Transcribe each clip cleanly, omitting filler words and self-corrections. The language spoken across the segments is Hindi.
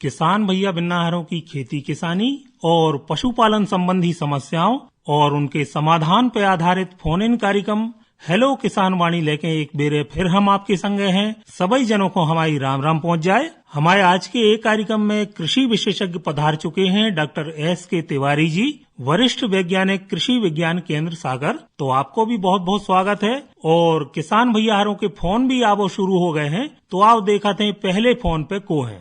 किसान भैया बिन्नाहरों की खेती किसानी और पशुपालन संबंधी समस्याओं और उनके समाधान पर आधारित फोन इन कार्यक्रम हेलो किसान वाणी लेके एक बेरे फिर हम आपके संग हैं। सभी जनों को हमारी राम राम पहुंच जाए। हमारे आज के एक कार्यक्रम में कृषि विशेषज्ञ पधार चुके हैं डॉक्टर S.K. तिवारी जी, वरिष्ठ वैज्ञानिक कृषि विज्ञान केंद्र सागर। तो आपको भी बहुत बहुत स्वागत है। और किसान भैयारों के फोन भी आवो शुरू हो गए हैं, तो आओ देखते हैं पहले फोन पे को है।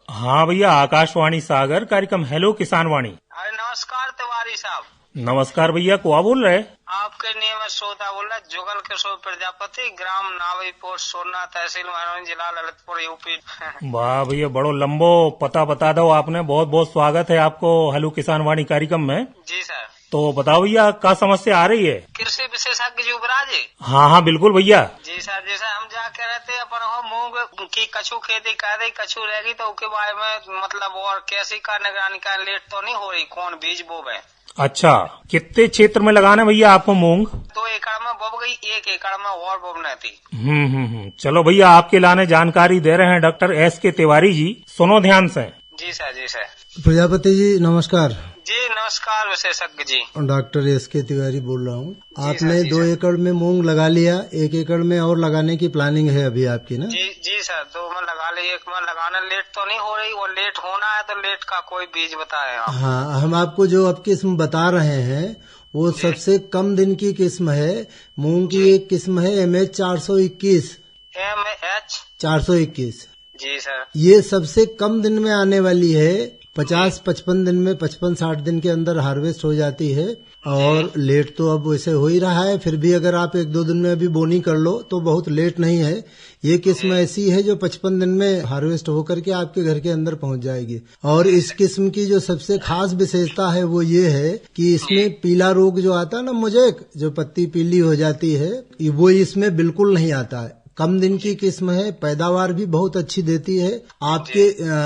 हाँ भैया, आकाशवाणी सागर कार्यक्रम हेलो किसान वाणी। अरे नमस्कार तिवारी साहब। नमस्कार भैया, को बोल रहे? आपके नियमित श्रोता बोल रहे, जुगल किशोर प्रजापति, ग्राम नावीपुर, सोना तहसील महरौनी, जिला ललितपुर, यूपी। वाह भैया, बड़ो लंबो पता बता दो आपने। बहुत बहुत स्वागत है आपको हेलो किसान वाणी कार्यक्रम में। जी सर। तो बताओ भैया, क्या समस्या आ रही है? कृषि विशेषज्ञ युवराज जी। हाँ बिल्कुल भैया। जी सर, जैसे हम जाके रहते अपन हो मूंग की कछू खेती कर रही, कछू रहेगी तो उसके बारे में मतलब और कैसी का निगरानी का लेट तो नहीं हो रही, कौन बीज बोवे? अच्छा, कितने क्षेत्र में लगाना भैया आपको मूंग? 2 एकड़ में बोब गई, 1 एकड़ में और बोबना थी। चलो भैया, आपके लाने जानकारी दे रहे हैं डॉक्टर S.K. तिवारी जी, सुनो ध्यान से। जी सर। जी सर। प्रजापति जी नमस्कार। जी नमस्कार विशेषज्ञ जी। Doctor S.K. तिवारी बोल रहा हूँ। आपने 2 एकड़ में मूंग लगा लिया, 1 एकड़ में और लगाने की प्लानिंग है अभी आपकी ना? जी सर, 2 में लगा ली, 1 में लगाना लेट तो नहीं हो रही, और लेट होना है तो लेट का कोई बीज बताए आप? हाँ, हम आपको जो अब किस्म बता रहे हैं वो सबसे कम दिन की किस्म है। मूंग की एक किस्म है MH 421। MH 421। जी सर। ये सबसे कम दिन में आने वाली है। 50-55 दिन में, 55-60 दिन के अंदर हार्वेस्ट हो जाती है। और लेट तो अब वैसे हो ही रहा है, फिर भी अगर आप 1-2 दिन में अभी बोनी कर लो तो बहुत लेट नहीं है। ये किस्म ऐसी है जो 55 दिन में हार्वेस्ट होकर के आपके घर के अंदर पहुंच जाएगी। और इस किस्म की जो सबसे खास विशेषता है वो ये है कि इसमें पीला रोग जो आता है ना, मोजेक, जो पत्ती पीली हो जाती है, वो इसमें बिल्कुल नहीं आता है। कम दिन की किस्म है, पैदावार भी बहुत अच्छी देती है। आपके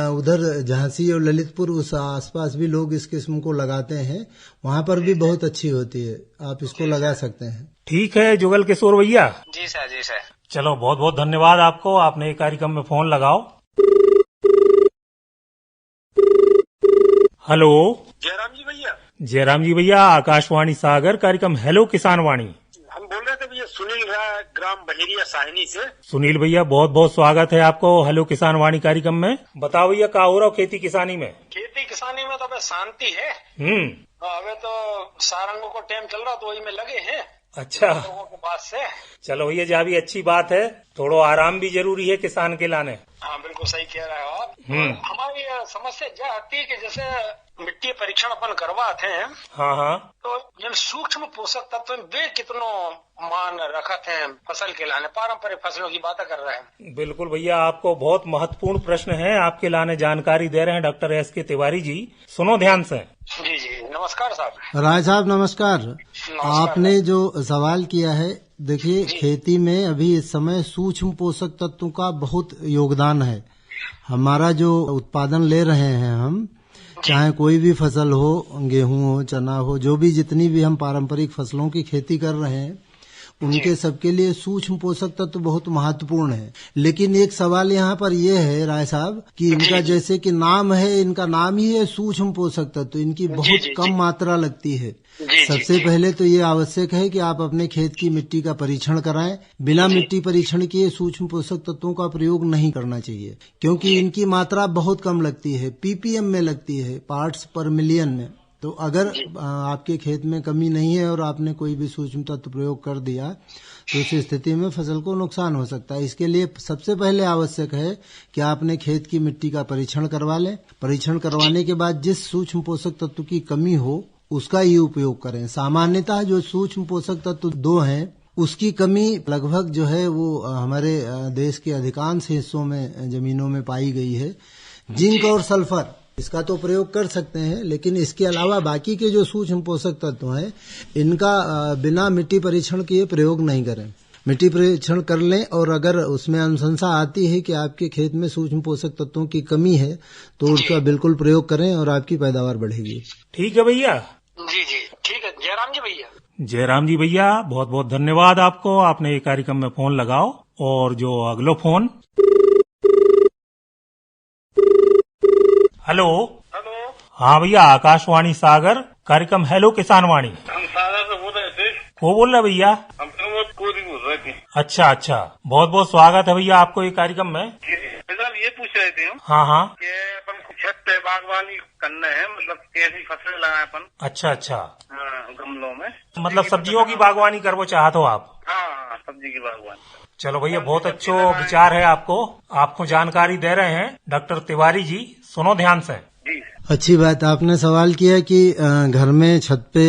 उधर झांसी और ललितपुर उस आसपास भी लोग इस किस्म को लगाते हैं, वहाँ पर भी बहुत अच्छी होती है। आप इसको लगा सकते हैं। ठीक है जुगल किशोर भैया। जी सर। जी सर। चलो बहुत बहुत धन्यवाद आपको, आपने एक कार्यक्रम में फोन लगाओ। हेलो जयराम जी भैया। जयराम जी भैया, आकाशवाणी सागर कार्यक्रम हेलो किसान वाणी। हम बोल रहे थे भैया, सुनील राय, ग्राम बहेरिया साहिनी से। सुनील भैया, बहुत बहुत स्वागत है आपको हेलो किसान वाणी कार्यक्रम में। बताओ भैया, क्या हो रहा हो खेती किसानी में? खेती किसानी में तो अब शांति है। अबे तो सारंगों को टाइम चल रहा तो वही में लगे हैं। अच्छा, लोगों के पास से। चलो भैया, जा भी अच्छी बात है, थोड़ा आराम भी जरूरी है किसान के लाने। हाँ बिल्कुल सही कह रहे हो आप। हमारी समस्या यह आती है कि जैसे मिट्टी परीक्षण अपन करवाते हैं। हाँ। तो जिन सूक्ष्म पोषक तत्व वे कितनो मान रखते हैं फसल के लाने, पारंपरिक फसलों की बातें कर रहे हैं। बिल्कुल भैया, आपको बहुत महत्वपूर्ण प्रश्न है, आपके लाने जानकारी दे रहे हैं डॉक्टर S.K. तिवारी जी, सुनो ध्यान से। जी नमस्कार साहब। राय साहब नमस्कार। आपने जो सवाल किया है, देखिए खेती में अभी इस समय सूक्ष्म पोषक तत्वों का बहुत योगदान है। हमारा जो उत्पादन ले रहे हैं हम, चाहे कोई भी फसल हो, गेहूं हो, चना हो, जो भी जितनी भी हम पारंपरिक फसलों की खेती कर रहे हैं, उनके सबके लिए सूक्ष्म पोषक तत्व बहुत महत्वपूर्ण है। लेकिन एक सवाल यहाँ पर यह है राय साहब कि इनका जैसे कि नाम है, इनका नाम ही है सूक्ष्म पोषक तत्व, इनकी बहुत कम मात्रा लगती है। सबसे पहले तो ये आवश्यक है कि आप अपने खेत की मिट्टी का परीक्षण कराएं। बिना मिट्टी परीक्षण किए सूक्ष्म पोषक तत्वों का प्रयोग नहीं करना चाहिए, क्योंकि इनकी मात्रा बहुत कम लगती है, ppm में लगती है, पार्ट्स पर मिलियन में। तो अगर आपके खेत में कमी नहीं है और आपने कोई भी सूक्ष्म तत्व प्रयोग कर दिया तो उस स्थिति में फसल को नुकसान हो सकता है। इसके लिए सबसे पहले आवश्यक है कि आपने खेत की मिट्टी का परीक्षण करवा लें। परीक्षण करवाने के बाद जिस सूक्ष्म पोषक तत्व की कमी हो उसका ही उपयोग करें। सामान्यतः जो सूक्ष्म पोषक तत्व 2 हैं, उसकी कमी लगभग जो है वो हमारे देश के अधिकांश हिस्सों में जमीनों में पाई गई है। जिंक और सल्फर, इसका तो प्रयोग कर सकते हैं, लेकिन इसके अलावा बाकी के जो सूक्ष्म पोषक तत्व हैं, इनका बिना मिट्टी परीक्षण किए प्रयोग नहीं करें। मिट्टी परीक्षण कर लें और अगर उसमें अनुशंसा आती है कि आपके खेत में सूक्ष्म पोषक तत्वों की कमी है तो उसका बिल्कुल प्रयोग करें और आपकी पैदावार बढ़ेगी। ठीक है भैया। जी ठीक है जयराम जी भैया। जयराम जी भैया, बहुत बहुत धन्यवाद आपको, आपने ये कार्यक्रम में फोन लगाओ। और जो अगलो फोन। हेलो। हेलो। हाँ भैया, आकाशवाणी सागर, कार्यक्रम हेलो किसान वाणी। हम सागर से बोल रहे थे। वो बोल रहे भैया? हम कोरी बोल रहे थे। अच्छा अच्छा, बहुत बहुत स्वागत है भैया आपको ये कार्यक्रम में। फिलहाल ये पूछ रहे थे हम। हाँ हाँ। कि अपन छत पे बागवानी करना है, मतलब कैसी फसलें लगाए अपन। अच्छा अच्छा। हाँ, गमलों में। मतलब सब्जियों की बागवानी करना चाहते हो आप? हाँ, सब्जी की बागवानी। चलो भैया, बहुत अच्छा विचार है आपको जानकारी दे रहे हैं डॉक्टर तिवारी जी, सुनो ध्यान से। अच्छी बात आपने सवाल किया कि घर में छत पे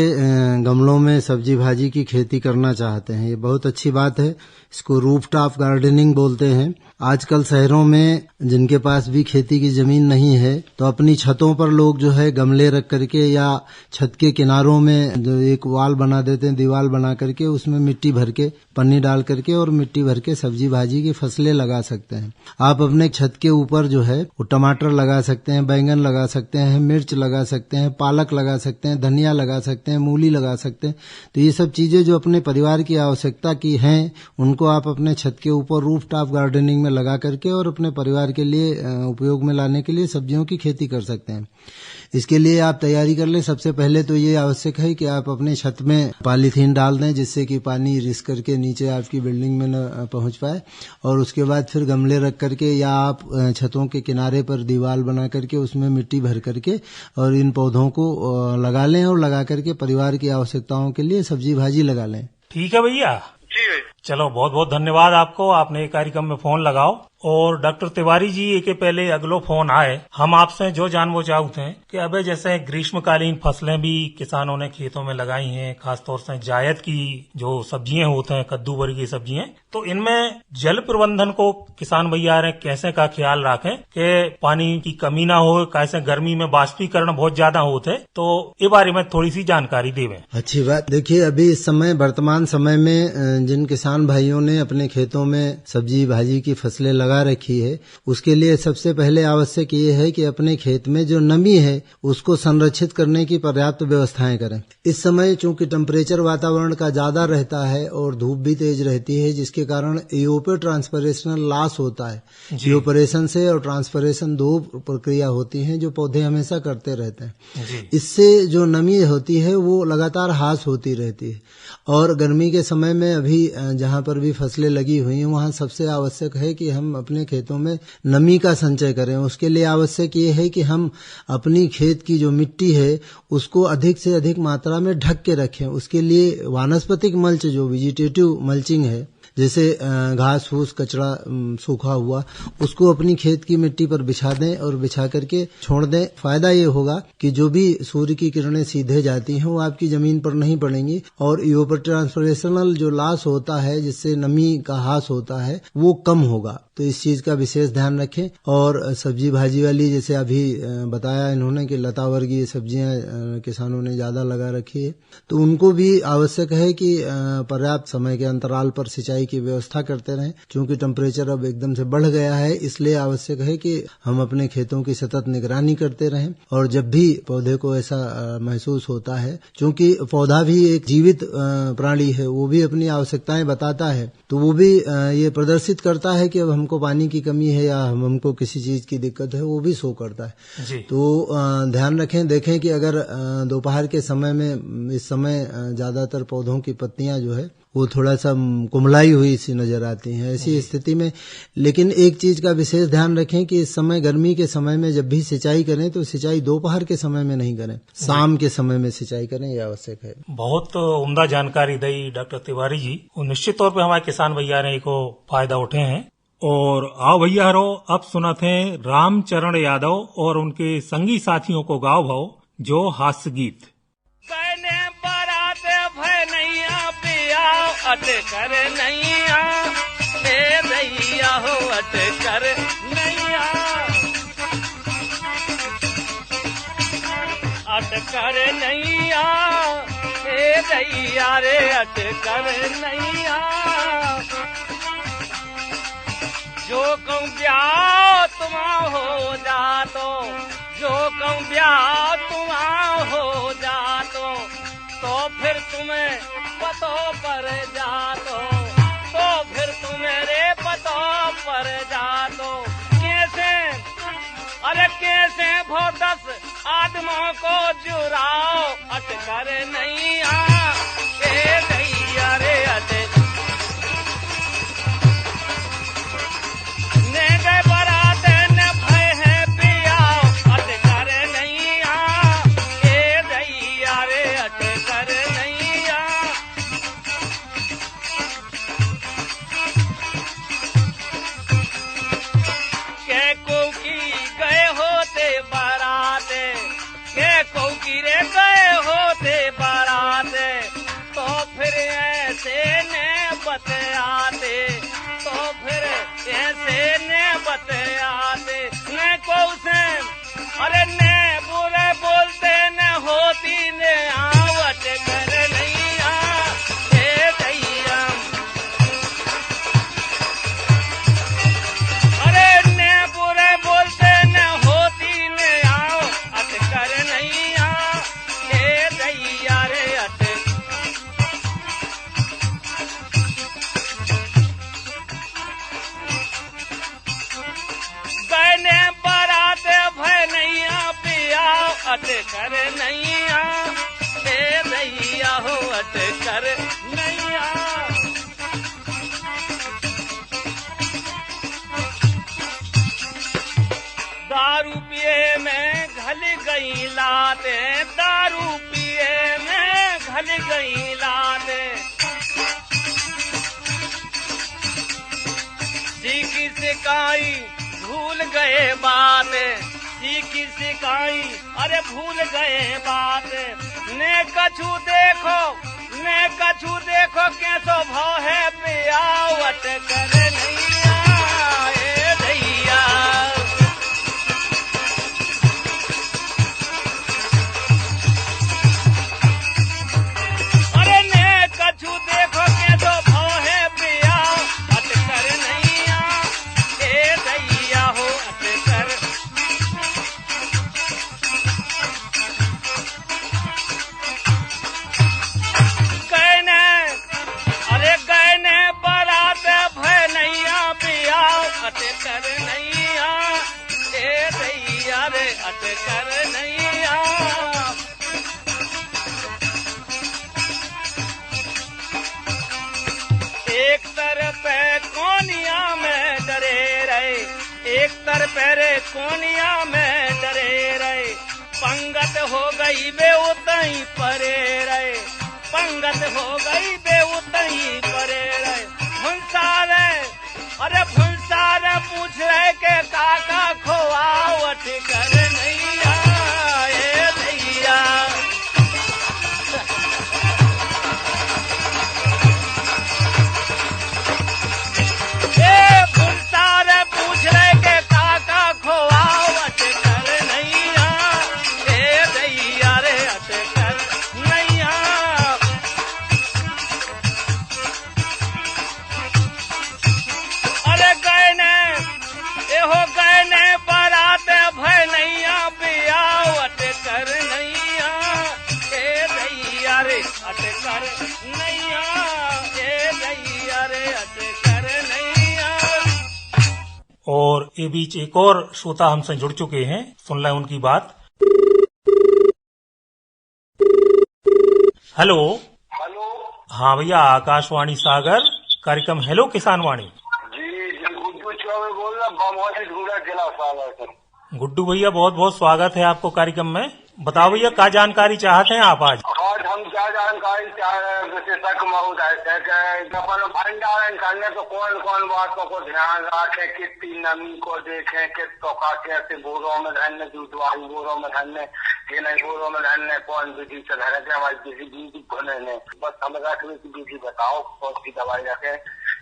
गमलों में सब्जी भाजी की खेती करना चाहते हैं। ये बहुत अच्छी बात है। इसको रूफटॉप गार्डनिंग बोलते हैं। आजकल शहरों में जिनके पास भी खेती की जमीन नहीं है तो अपनी छतों पर लोग जो है गमले रख करके या छत के किनारों में जो एक वाल बना देते हैं, दीवार बना करके उसमें मिट्टी भर के, पन्नी डाल करके और मिट्टी भर के सब्जी भाजी की फसलें लगा सकते हैं। आप अपने छत के ऊपर जो है वो टमाटर लगा सकते हैं, बैंगन लगा सकते हैं, मिर्च लगा सकते हैं, पालक लगा सकते हैं, धनिया लगा सकते हैं, मूली लगा सकते हैं। तो ये सब चीजें जो अपने परिवार की आवश्यकता की हैं उनको आप अपने छत के ऊपर रूफटॉप गार्डनिंग में लगा करके और अपने परिवार के लिए उपयोग में लाने के लिए सब्जियों की खेती कर सकते हैं। इसके लिए आप तैयारी कर लें। सबसे पहले तो ये आवश्यक है कि आप अपने छत में पॉलीथीन डाल दें जिससे कि पानी रिस करके नीचे आपकी बिल्डिंग में न पहुंच पाए, और उसके बाद फिर गमले रख करके या आप छतों के किनारे पर दीवार बना करके उसमें मिट्टी भर करके और इन पौधों को लगा लें और लगा करके परिवार की आवश्यकताओं के लिए सब्जी भाजी लगा लें। ठीक है भैया। जी। चलो बहुत बहुत धन्यवाद आपको, आपने ये कार्यक्रम में फोन लगाओ। और डॉक्टर तिवारी जी, एक पहले अगलो फोन आए, हम आपसे जो जानना चाहते हैं कि अब जैसे ग्रीष्मकालीन फसलें भी किसानों ने खेतों में लगाई हैं, खासतौर से जायद की जो सब्जियां होते हैं, कद्दू वर्गीय सब्जियां, तो इनमें जल प्रबंधन को किसान भैया कैसे का ख्याल रखें कि पानी की कमी ना हो, कैसे गर्मी में बाष्पीकरण बहुत ज्यादा होते, तो इस बारे में थोड़ी सी जानकारी देवें। अच्छी बात। देखिए, अभी इस समय वर्तमान समय में जिन किसान भाइयों ने अपने खेतों में सब्जी भाजी की फसलें लगा रखी है उसके लिए सबसे पहले आवश्यक ये है कि अपने खेत में जो नमी है उसको संरक्षित करने की पर्याप्त व्यवस्थाएं करें। इस समय चूंकि टेम्परेचर वातावरण का ज्यादा रहता है और धूप भी तेज रहती है, जिसके कारण ईओपी ट्रांसपरेशनल लॉस होता है। ईओपरेशन से और ट्रांसपरेशन दो प्रक्रिया होती है जो पौधे हमेशा करते रहते हैं। इससे जो नमी होती है वो लगातार ह्रास होती रहती है। और गर्मी के समय में अभी जहां पर भी फसलें लगी हुई हैं वहां सबसे आवश्यक है कि हम अपने खेतों में नमी का संचय करें। उसके लिए आवश्यक ये है कि हम अपनी खेत की जो मिट्टी है उसको अधिक से अधिक मात्रा में ढक के रखें। उसके लिए वानस्पतिक मल्च, जो वेजिटेटिव मल्चिंग है, जैसे घास फूस कचरा सूखा हुआ, उसको अपनी खेत की मिट्टी पर बिछा दें और बिछा करके छोड़ दें। फायदा ये होगा कि जो भी सूर्य की किरणें सीधे जाती हैं वो आपकी जमीन पर नहीं पड़ेंगी और ईओपी ट्रांसपरेशनल जो लॉस होता है जिससे नमी का ह्रास होता है वो कम होगा। तो इस चीज का विशेष ध्यान रखें। और सब्जी भाजी वाली, जैसे अभी बताया इन्होंने कि लता वर्गीय सब्जियां किसानों ने ज्यादा लगा रखी है, तो उनको भी आवश्यक है कि पर्याप्त समय के अंतराल पर सिंचाई की व्यवस्था करते रहें। क्योंकि टेम्परेचर अब एकदम से बढ़ गया है, इसलिए आवश्यक है कि हम अपने खेतों की सतत निगरानी करते रहें। और जब भी पौधे को ऐसा महसूस होता है, क्योंकि पौधा भी एक जीवित प्राणी है, वो भी अपनी आवश्यकताएं बताता है, तो वो भी ये प्रदर्शित करता है कि अब हमको पानी की कमी है या हमको किसी चीज की दिक्कत है, वो भी शो करता है जी। तो ध्यान रखें। देखें कि अगर दोपहर के समय में, इस समय ज्यादातर पौधों की पत्तियां जो है वो थोड़ा सा कुमलाई हुई सी नजर आती हैं, ऐसी स्थिति में। लेकिन एक चीज का विशेष ध्यान रखें कि इस समय गर्मी के समय में जब भी सिंचाई करें तो सिंचाई दोपहर के समय में नहीं करें, शाम के समय में सिंचाई करें, ये आवश्यक है। बहुत उम्दा जानकारी दी डॉक्टर तिवारी जी, और निश्चित तौर पर हमारे किसान भैया ने को फायदा उठे हैं। और आओ भैया रो, अब सुनते हैं रामचरण यादव और उनके संगी साथियों को गाओ भाव जो हास्य गीत। अट कर नैया हे दैया हो, अट कर नैया, अट कर नैया हे दैया रे, अट कर नैया। जो कहूँ ब्याह तुमा हो जा तो, जो कहूँ ब्याह तुमा हो जा तो फिर तुम्हें पतो पर जा तो फिर तुम्हें रे कैसे भो 10 आदमों को जुराओ अटकर नहीं आ ए दैया रे अटे ने गए बरात न भय है पियाओ अटकर नहीं आ ए दैया रे अटकर नहीं आ के कोकी गए होते बाराते के कोकी रे गए होते बाराते तो फिर ऐसे ने बतयाते तो फिर ऐसे ने बतयाते न को से अरे ने बुरे बोलते न होती ने आवट कर नहीं आ ए दैया अरे ने बुरे बोलते न होती ने आओ अटकर नहीं आ ए दैया रे अट गने बरात भय नहीं आ पिया अटकर नहीं आ ए दैया हो अटकर नहीं आ दारू पिए में घल गई लाते दारू पिए में घल गई लाते सीखी सिकाई भूल गए बात सीखी सिकाई अरे भूल गए बात ने कछु देखो कैसो भाव है पियावट कर नहीं आए दैया अरे ने कछु देखो कैसो भाव है पियावट कर नहीं आए दैया हो अटकर गने बरात भय नैया पिया अटकर नैया ए दैया रे अटकर नैया एक तरफ कोनिया में डरे रहे एक तरफ रे कोनिया में डरे रहे पंगत हो गई बे उतई परे रहे पंगत हो गई बे उतई परे रहे भुंसारे अरे भुंसारे पूछ रहे के काका खोआवट कर नहीं आए दैया ए भुंसारे पूछ रहे के काका खोआवट कर नहीं आए दैया रे अटकर नहीं आ अरे गए ने बरात भय नैया पियावट कर नैया ए दैया रे अटकर नैया ए दैया रे अटकर नैया और ये बीच एक और श्रोता हमसे जुड़ चुके हैं, सुन लें उनकी बात। हेलो। हेलो। हाँ भैया, आकाशवाणी सागर कार्यक्रम हेलो किसान वाणी। गुड्डू चौबे बोल रहा, बमौली ढूंढा जिला सागर से। गुड्डू भैया बहुत बहुत स्वागत है आपको कार्यक्रम में। बताओ भैया क्या जानकारी चाहते हैं आप आज? हम क्या जानकारी चाह रहे हैं विशेषज्ञ महोदय से कि अपन भंडारण करने तो कौन कौन बातों को ध्यान रखें, कितनी नमी को देखें, किस प्रकार कैसे बोरों में धरने, दूधवाली बोरों में धरने कि नहीं, बोरों में धरने कौन विधि से धरे थे, हमारी किसी बीज भुने ने बस हमें रखने की विधि बताओ, कौन सी दवाई रखें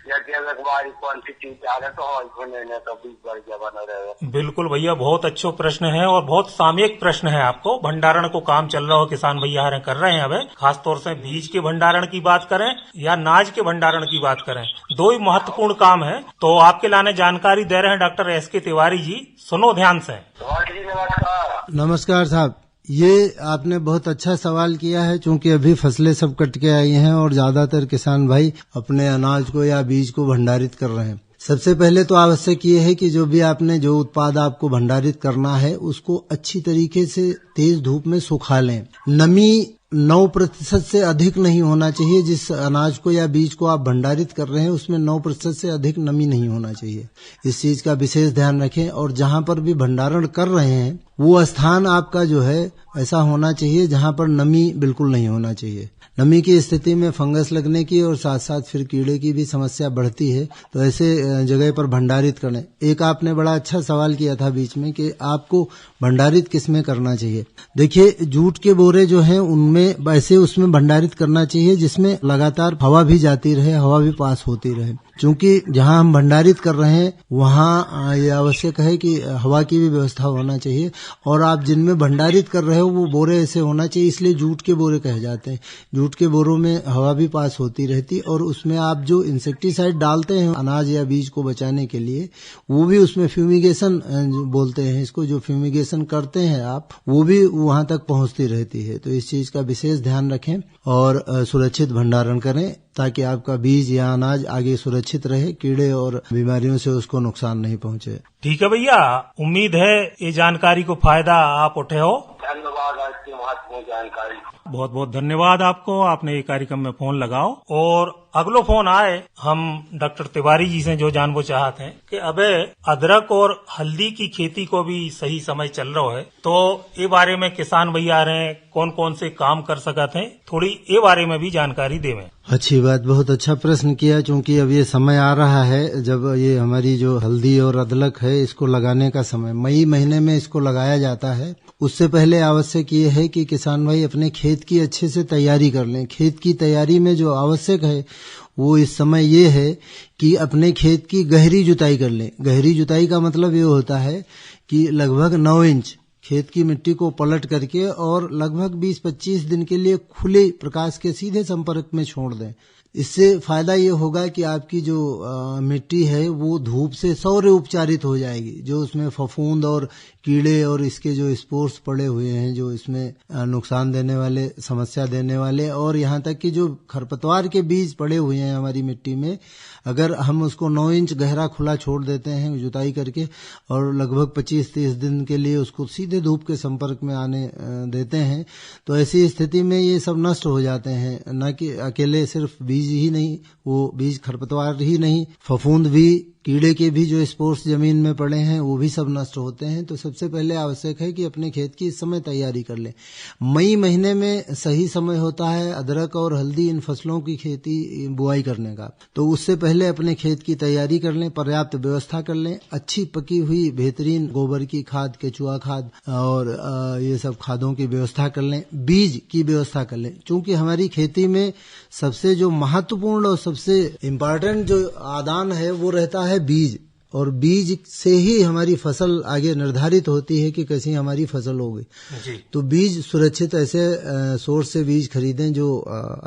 या जैविक बारी कौन सी चीज डाले तो हमारी भुने ने तो बीज बढ़िया बने रहे। बिल्कुल भैया, बहुत अच्छा प्रश्न है और बहुत सामयिक प्रश्न है आपको। भंडारण को काम चल रहा हो, किसान भैया कर रहे हैं अब, खासतौर से बीज के भंडारण की बात करें या नाज के भंडारण की बात करें, दो ही महत्वपूर्ण काम है। तो आपके लाने जानकारी दे रहे हैं डॉक्टर एस.के. तिवारी जी, सुनो ध्यान से। नमस्कार साहब, ये आपने बहुत अच्छा सवाल किया है, क्योंकि अभी फसलें सब कट के आई हैं और ज्यादातर किसान भाई अपने अनाज को या बीज को भंडारित कर रहे हैं। सबसे पहले तो आवश्यक ये है कि जो भी आपने जो उत्पाद आपको भंडारित करना है उसको अच्छी तरीके से तेज धूप में सुखा लें। नमी 9% से अधिक नहीं होना चाहिए। जिस अनाज को या बीज को आप भंडारित कर रहे हैं उसमें 9% से अधिक नमी नहीं होना चाहिए। इस चीज का विशेष ध्यान रखें। और जहां पर भी भंडारण कर रहे हैं वो स्थान आपका जो है ऐसा होना चाहिए जहां पर नमी बिल्कुल नहीं होना चाहिए। नमी की स्थिति में फंगस लगने की और साथ साथ फिर कीड़े की भी समस्या बढ़ती है, तो ऐसे जगह पर भंडारित करें। एक आपने बड़ा अच्छा सवाल किया था बीच में कि आपको भंडारित किस में करना चाहिए। देखिए, जूट के बोरे जो हैं उनमें वैसे उसमें भंडारित करना चाहिए जिसमें लगातार हवा भी जाती रहे, हवा भी पास होती रहे। क्योंकि जहां हम भंडारित कर रहे हैं वहां ये आवश्यक है कि हवा की भी व्यवस्था होना चाहिए। और आप जिनमें भंडारित कर रहे हो वो बोरे ऐसे होना चाहिए, इसलिए जूट के बोरे कहे जाते हैं। जूट के बोरों में हवा भी पास होती रहती और उसमें आप जो इंसेक्टिसाइड डालते हैं अनाज या बीज को बचाने के लिए वो भी उसमें फ्यूमिगेशन बोलते हैं इसको, जो फ्यूमिगेशन करते हैं आप वो भी वहां तक पहुंचती रहती है। तो इस चीज का विशेष ध्यान रखें और सुरक्षित भंडारण करें ताकि आपका बीज या अनाज आगे सुरक्षित रहे, कीड़े और बीमारियों से उसको नुकसान नहीं पहुंचे। ठीक है भैया, उम्मीद है ये जानकारी को फायदा आप उठे हो। धन्यवाद आपकी महत्वपूर्ण जानकारी। बहुत बहुत धन्यवाद आपको, आपने ये कार्यक्रम में फोन लगाओ। और अगलो फोन आए हम डॉक्टर तिवारी जी से जो जानना चाहते हैं कि अबे अदरक और हल्दी की खेती को भी सही समय चल रहा है, तो ये बारे में किसान भैया रहे कौन कौन से काम कर सकते हैं, थोड़ी ये बारे में भी जानकारी देवें। अच्छी बात, बहुत अच्छा प्रश्न किया। क्योंकि अब ये समय आ रहा है जब ये हमारी जो हल्दी और अदरक है इसको लगाने का समय, मई महीने में इसको लगाया जाता है। उससे पहले आवश्यक ये है कि किसान भाई अपने खेत की अच्छे से तैयारी कर लें। खेत की तैयारी में जो आवश्यक है वो इस समय ये है कि अपने खेत की गहरी जुताई कर लें। गहरी जुताई का मतलब ये होता है कि लगभग 9 इंच खेत की मिट्टी को पलट करके और लगभग 20-25 दिन के लिए खुले प्रकाश के सीधे संपर्क में छोड़ दें। इससे फायदा ये होगा कि आपकी जो मिट्टी है वो धूप से सौर्य उपचारित हो जाएगी। जो उसमें फफूंद और कीड़े और इसके जो स्पोर्स पड़े हुए हैं जो इसमें नुकसान देने वाले, समस्या देने वाले, और यहाँ तक कि जो खरपतवार के बीज पड़े हुए हैं हमारी मिट्टी में, अगर हम उसको 9 इंच गहरा खुला छोड़ देते हैं जुताई करके और लगभग 25-30 दिन के लिए उसको सीधे धूप के संपर्क में आने देते हैं, तो ऐसी स्थिति में ये सब नष्ट हो जाते हैं। न कि अकेले सिर्फ बीज ही नहीं, वो बीज खरपतवार ही नहीं, फफूंद भी, कीड़े के भी जो स्पोर्स जमीन में पड़े हैं वो भी सब नष्ट होते हैं। तो सबसे पहले आवश्यक है कि अपने खेत की इस समय तैयारी कर लें। मई महीने में सही समय होता है अदरक और हल्दी इन फसलों की खेती बुआई करने का। तो उससे पहले अपने खेत की तैयारी कर लें, पर्याप्त व्यवस्था कर लें, अच्छी पकी हुई बेहतरीन गोबर की खाद, केचुआ खाद और ये सब खादों की व्यवस्था कर लें। बीज की व्यवस्था कर लें, क्योंकि हमारी खेती में सबसे जो महत्वपूर्ण और सबसे इम्पोर्टेंट जो आदान है वो रहता है बीज। और बीज से ही हमारी फसल आगे निर्धारित होती है कि कैसी हमारी फसल होगी। तो बीज सुरक्षित ऐसे सोर्स से बीज खरीदें जो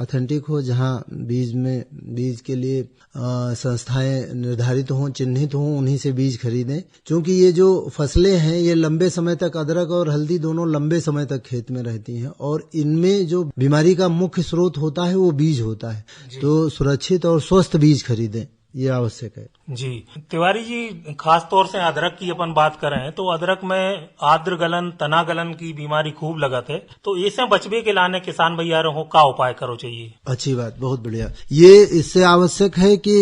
ऑथेंटिक हो, जहां बीज के लिए संस्थाएं निर्धारित हों, चिन्हित हों, उन्हीं से बीज खरीदें। क्योंकि ये जो फसलें हैं ये लंबे समय तक, अदरक और हल्दी दोनों लंबे समय तक खेत में रहती हैं और इनमें जो बीमारी का मुख्य स्रोत होता है वो बीज होता है। तो सुरक्षित और स्वस्थ बीज खरीदें, ये आवश्यक है। जी तिवारी जी, खास तौर से अदरक की अपन बात करें तो अदरक में आद्र गलन, तना गलन की बीमारी खूब लगत है, तो इससे बचने के लाने किसान भैया को क्या उपाय करो चाहिए? अच्छी बात, बहुत बढ़िया। ये इससे आवश्यक है कि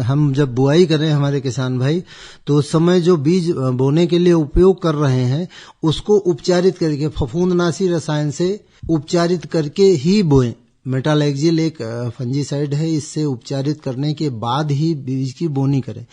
हम जब बुआई करें हमारे किसान भाई, तो उस समय जो बीज बोने के लिए उपयोग कर रहे हैं उसको उपचारित करके, फफूंदनाशी रसायन से उपचारित करके ही बोएं। मेटालैक्जिल एक फंजीसाइड है, इससे उपचारित करने के बाद ही बीज की बोनी करें।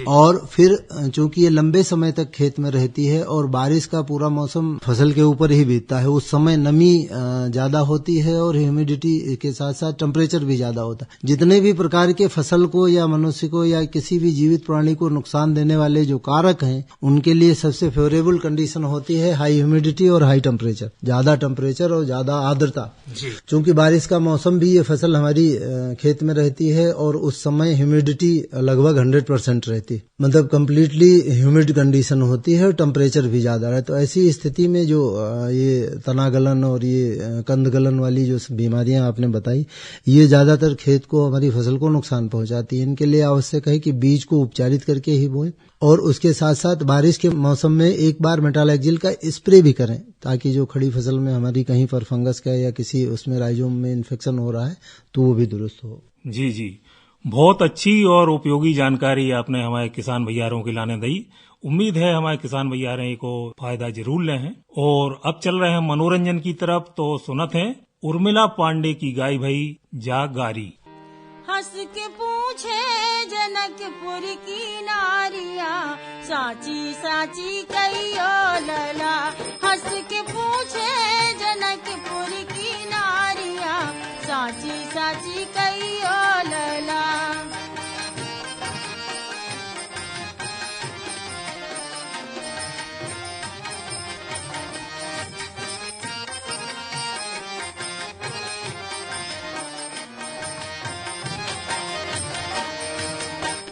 और फिर चूंकि ये लंबे समय तक खेत में रहती है और बारिश का पूरा मौसम फसल के ऊपर ही बीतता है, उस समय नमी ज्यादा होती है और ह्यूमिडिटी के साथ साथ टेम्परेचर भी ज्यादा होता है। जितने भी प्रकार के फसल को या मनुष्य को या किसी भी जीवित प्राणी को नुकसान देने वाले जो कारक हैं उनके लिए सबसे फेवरेबल कंडीशन होती है हाई ह्यूमिडिटी और हाई टेम्परेचर, ज्यादा टेम्परेचर और ज्यादा आर्द्रता। चूंकि बारिश का का मौसम भी ये फसल हमारी खेत में रहती है और उस समय ह्यूमिडिटी लगभग 100% रहती, मतलब कम्प्लीटली ह्यूमिड कंडीशन होती है और टेम्परेचर भी ज्यादा है। तो ऐसी स्थिति में जो ये तना गलन और ये कंद गलन वाली जो बीमारियां आपने बताई, ये ज्यादातर खेत को, हमारी फसल को नुकसान पहुंचाती है। इनके लिए आवश्यक है कि बीज को उपचारित करके ही बोएं और उसके साथ साथ बारिश के मौसम में एक बार मेटालाक्जिल का स्प्रे भी करें, ताकि जो खड़ी फसल में हमारी कहीं पर फंगस का या किसी उसमें राइजोम में इन्फेक्शन हो रहा है तो वो भी दुरुस्त हो। जी जी, बहुत अच्छी और उपयोगी जानकारी आपने हमारे किसान भैयारों की लाने दी। उम्मीद है हमारे किसान भैयारे को फायदा जरूर ले हैं। और अब चल रहे हैं मनोरंजन की तरफ, तो सुनत हैं उर्मिला पांडे की गाई भई जा गारी। हंस के पूछे जनकपुर की नारिया, साची साची कहियो लला। हंस के पूछे जनकपुर की नारिया, साची साची कहियो लला।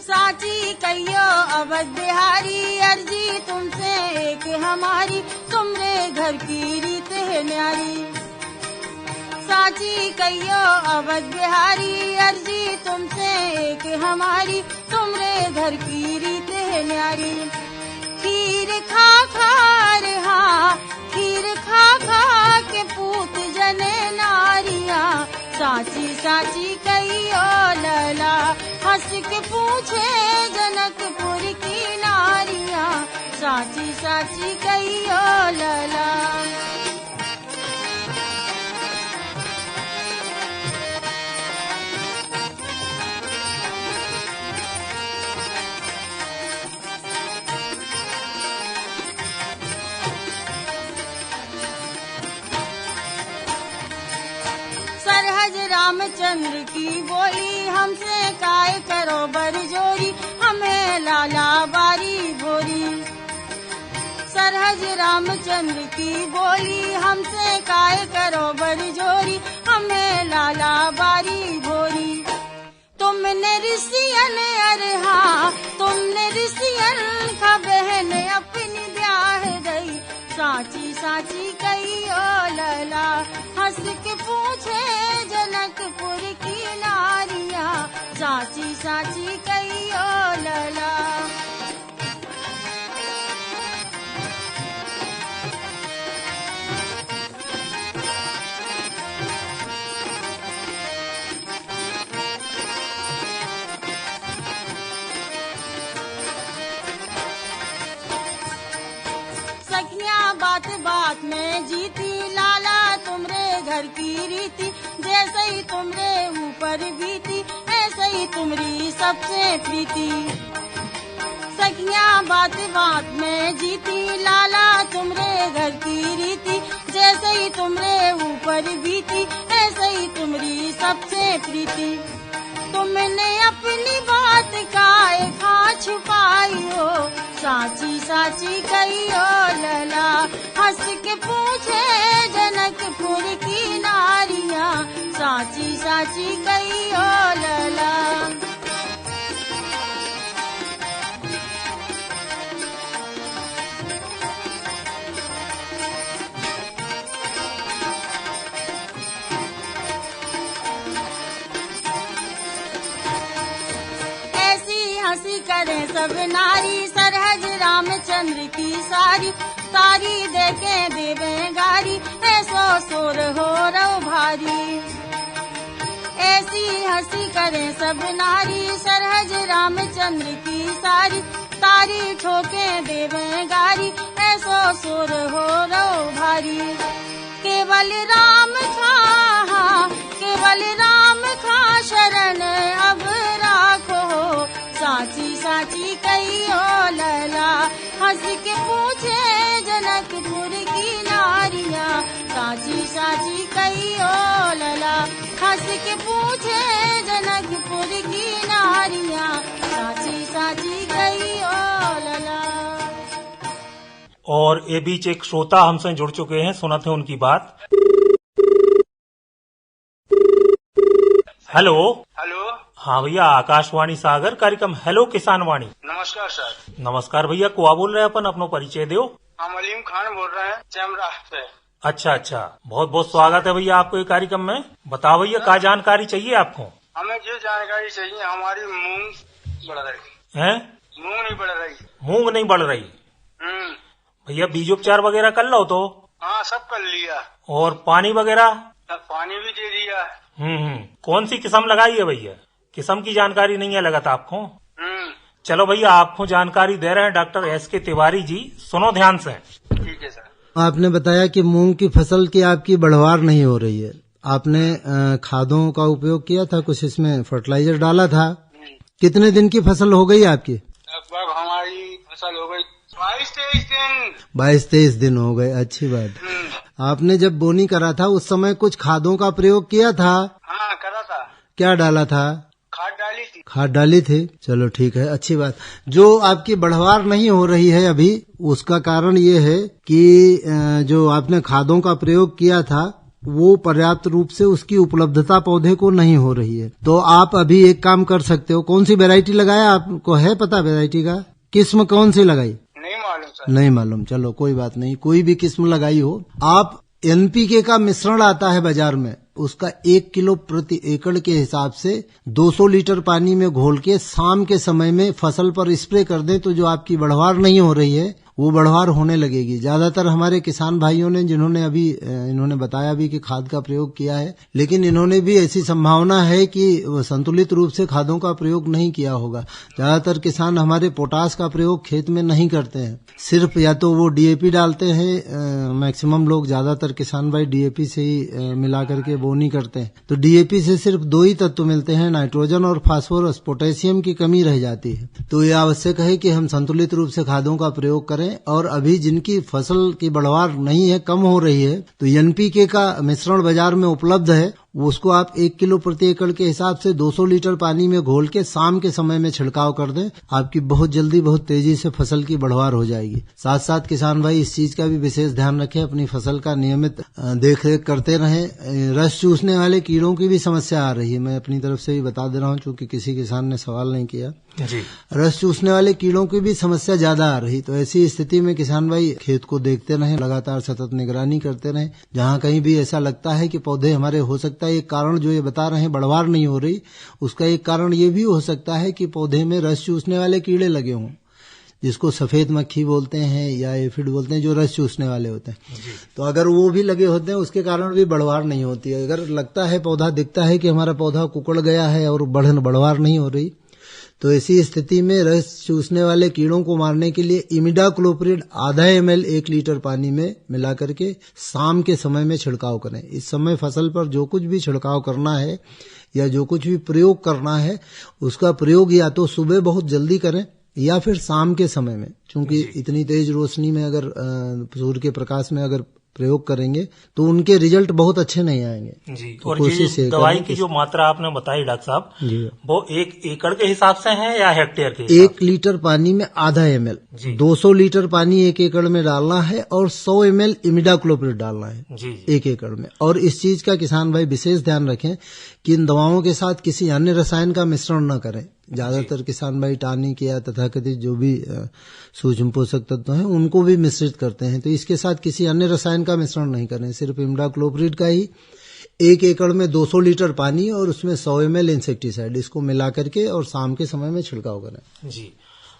साची कहियो अवध बिहारी, अर्जी तुमसे एक हमारी, तुमरे घर की रीत है न्यारी। साची कहियो अवध बिहारी, अर्जी तुमसे एक हमारी, तुमरे घर की रीत है न्यारी। खीर खा खा रहा, खीर खा खा के पूत जने नारिया, साची साची कहियो लला। हंस के पूछे जनकपुर की नारिया, साची साची कहियो लला। सरहज रामचंद्र की बोली, हमसे काय करो बरजोरी, हमें लाला बारी भोरी। सरहज रामचंद्र की बोली, हमसे काय करो बरजोरी, हमें लाला बारी भोरी। तुमने ऋषियन अरहा, तुमने ऋषियन का बहन अपनी ब्याह गई, साची साची कहियो लला। हंस के पूछे जनकपुर की नारिया, साची साची कहियो लला। सखियां बात बात में जीती, लाला तुमरे घर की रीति, जैसे ही तुमरे ऊपर बीती, ऐसे ही तुमरी सबसे प्रीति। सखियां बात बात में जीती, लाला तुमरे घर की रीति, जैसे ही तुमरे ऊपर बीती, ऐसे ही तुमरी सबसे प्रीति। तुमने अपनी बात काहे खा छुपाई हो, साची साची कहियो लला। हंस के पूछे जनकपुर की नारिया, साची साची कहियो लला। हंसी करें सब नारी, सरहज रामचंद्र की सारी, तारी देके देवे गारी, ऐसो सोर हो रो भारी। ऐसी हंसी करें सब नारी, सरहज रामचंद्र की सारी, तारी ठोके देवे गारी, ऐसो सोर हो रो भारी। केवल राम था, केवल राम था शरण अब राखो, साची साची कहियो लला। हंस के पूछे जनकपुर की नारिया, साची साची कहियो लला। हंस के पूछे जनकपुर की नारिया, साची साची कहियो लला। और ये बीच एक श्रोता हमसे जुड़ चुके हैं, सुनते हैं उनकी बात। हेलो। हेलो। हाँ भैया, आकाशवाणी सागर कार्यक्रम हेलो किसान वाणी। नमस्कार सर। नमस्कार भैया, कुआ बोल रहे हैं अपन, अपनो परिचय दो। हम अलीम खान बोल रहे हैं चैमरा से। अच्छा, बहुत बहुत स्वागत है भैया आपको ये कार्यक्रम में। बताओ भैया, क्या जानकारी चाहिए आपको? हमें ये जानकारी चाहिए, हमारी मूंग बढ़ रही है। मूंग नहीं बढ़ रही। मूंग नहीं बढ़ रही? भैया बीजोपचार वगैरह कर लो तो? हाँ, सब कर लिया। और पानी वगैरह? पानी भी दे दिया। कौन सी किस्म लगाई है भैया? किस्म की जानकारी नहीं है लगता आपको। चलो भैया, आपको जानकारी दे रहे हैं डॉक्टर एस.के. तिवारी जी, सुनो ध्यान से। ठीक है सर। आपने बताया कि मूंग की फसल की आपकी बढ़वार नहीं हो रही है। आपने खादों का उपयोग किया था, कुछ इसमें फर्टिलाइजर डाला था। कितने दिन की फसल हो गई आपकी? लगभग हमारी फसल हो गई 22-23 दिन। 22-23 दिन हो गए, अच्छी बात। आपने जब बोनी करा था उस समय कुछ खादों का प्रयोग किया था? हाँ, करा था। क्या डाला था? खाद डाली थी। चलो ठीक है, अच्छी बात। जो आपकी बढ़वार नहीं हो रही है अभी, उसका कारण ये है कि जो आपने खादों का प्रयोग किया था वो पर्याप्त रूप से उसकी उपलब्धता पौधे को नहीं हो रही है। तो आप अभी एक काम कर सकते हो। कौन सी वैरायटी लगाया, आपको है पता वैरायटी का? किस्म कौन सी लगाई? नहीं मालूम सर। नहीं मालूम, चलो कोई बात नहीं। कोई भी किस्म लगाई हो आप, एनपीके का मिश्रण आता है बाजार में, उसका 1 किलो प्रति एकड़ के हिसाब से 200 लीटर पानी में घोल के शाम के समय में फसल पर स्प्रे कर दें तो जो आपकी बढ़वार नहीं हो रही है वो बढ़वार होने लगेगी। ज्यादातर हमारे किसान भाइयों ने, जिन्होंने अभी इन्होंने बताया भी कि खाद का प्रयोग किया है, लेकिन इन्होंने भी ऐसी संभावना है कि संतुलित रूप से खादों का प्रयोग नहीं किया होगा। ज्यादातर किसान हमारे पोटास का प्रयोग खेत में नहीं करते हैं, सिर्फ या तो वो डीएपी डालते हैं। मैक्सिमम लोग, ज्यादातर किसान भाई डीएपी से ही मिला करके बोनी करते हैं। तो डीएपी से सिर्फ 2 ही तत्व मिलते हैं, नाइट्रोजन और फास्फोरस। पोटेशियम की कमी रह जाती है। तो ये आवश्यक है कि हम संतुलित रूप से खादों का प्रयोग करें। और अभी जिनकी फसल की बढ़वार नहीं है, कम हो रही है, तो एनपीके का मिश्रण बाजार में उपलब्ध है। उसको आप 1 किलो प्रति एकड़ के हिसाब से 200 लीटर पानी में घोल के शाम के समय में छिड़काव कर दें। आपकी बहुत जल्दी, बहुत तेजी से फसल की बढ़वार हो जाएगी। साथ साथ किसान भाई इस चीज का भी विशेष ध्यान रखें, अपनी फसल का नियमित देख रेख करते रहें। रस चूसने वाले कीड़ों की भी समस्या आ रही है, मैं अपनी तरफ से भी बता दे रहा हूं, चूंकि किसी किसान ने सवाल नहीं किया जी। रस चूसने वाले कीड़ों की भी समस्या ज्यादा आ रही। तो ऐसी स्थिति में किसान भाई खेत को देखते रहें, लगातार सतत निगरानी करते रहें। जहां कहीं भी ऐसा लगता है कि पौधे हमारे, हो सकता है एक कारण जो ये बता रहे हैं बढ़वार नहीं हो रही, उसका एक कारण ये भी हो सकता है कि पौधे में रस चूसने वाले कीड़े लगे हों, जिसको सफेद मक्खी बोलते हैं या एफिड बोलते हैं, जो रस चूसने वाले होते हैं। तो अगर वो भी लगे होते हैं, उसके कारण भी बढ़वार नहीं होती है। अगर लगता है, पौधा दिखता है कि हमारा पौधा कुकड़ गया है और बढ़वार नहीं हो रही, तो ऐसी स्थिति में रस चूसने वाले कीड़ों को मारने के लिए इमिडाक्लोप्रिड आधा ml 1 लीटर पानी में मिला करके शाम के समय में छिड़काव करें। इस समय फसल पर जो कुछ भी छिड़काव करना है या जो कुछ भी प्रयोग करना है, उसका प्रयोग या तो सुबह बहुत जल्दी करें या फिर शाम के समय में, क्योंकि इतनी तेज रोशनी में अगर सूर्य के प्रकाश में अगर प्रयोग करेंगे तो उनके रिजल्ट बहुत अच्छे नहीं आएंगे जी। तो और ये दवाई की जो मात्रा आपने बताई डॉक्टर साहब, वो 1 एकड़ के हिसाब से है या हेक्टेयर के? 1 लीटर पानी में आधा ml, 200 लीटर पानी 1 एकड़ में डालना है और 100 ml इमिडाक्लोप्रिड डालना है जी। 1 एकड़ में। और इस चीज का किसान भाई विशेष ध्यान रखें कि इन दवाओं के साथ किसी अन्य रसायन का मिश्रण न करें। ज्यादातर किसान भाई टानिक या तथाकथित जो भी सूक्ष्म पोषक तत्व हैं उनको भी मिश्रित करते हैं, तो इसके साथ किसी अन्य रसायन का मिश्रण नहीं करें। सिर्फ इमिडाक्लोप्रिड का ही 1 एकड़ में 200 लीटर पानी और उसमें 100 ml इंसेक्टिसाइड, इसको मिला करके और शाम के समय में छिड़काव करें जी।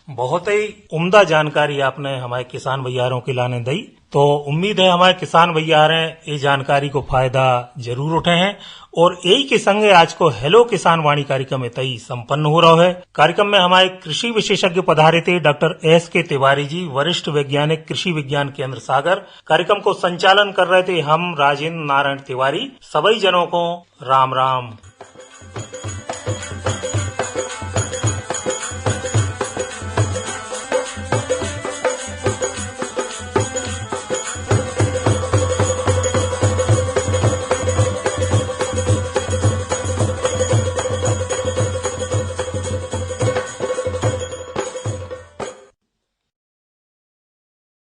बहुत ही उम्दा जानकारी आपने हमारे किसान भैयारों के लाने दी। तो उम्मीद है हमारे किसान भैया ये जानकारी को फायदा जरूर उठे हैं। और यही के संगे आज को हेलो किसान वाणी कार्यक्रम इतई संपन्न हो रहा है। कार्यक्रम में हमारे कृषि विशेषज्ञ पधारे थे डॉक्टर एस.के. तिवारी जी, वरिष्ठ वैज्ञानिक, कृषि विज्ञान केंद्र सागर। कार्यक्रम को संचालन कर रहे थे हम राजेंद्र नारायण तिवारी। सभी जनों को राम राम।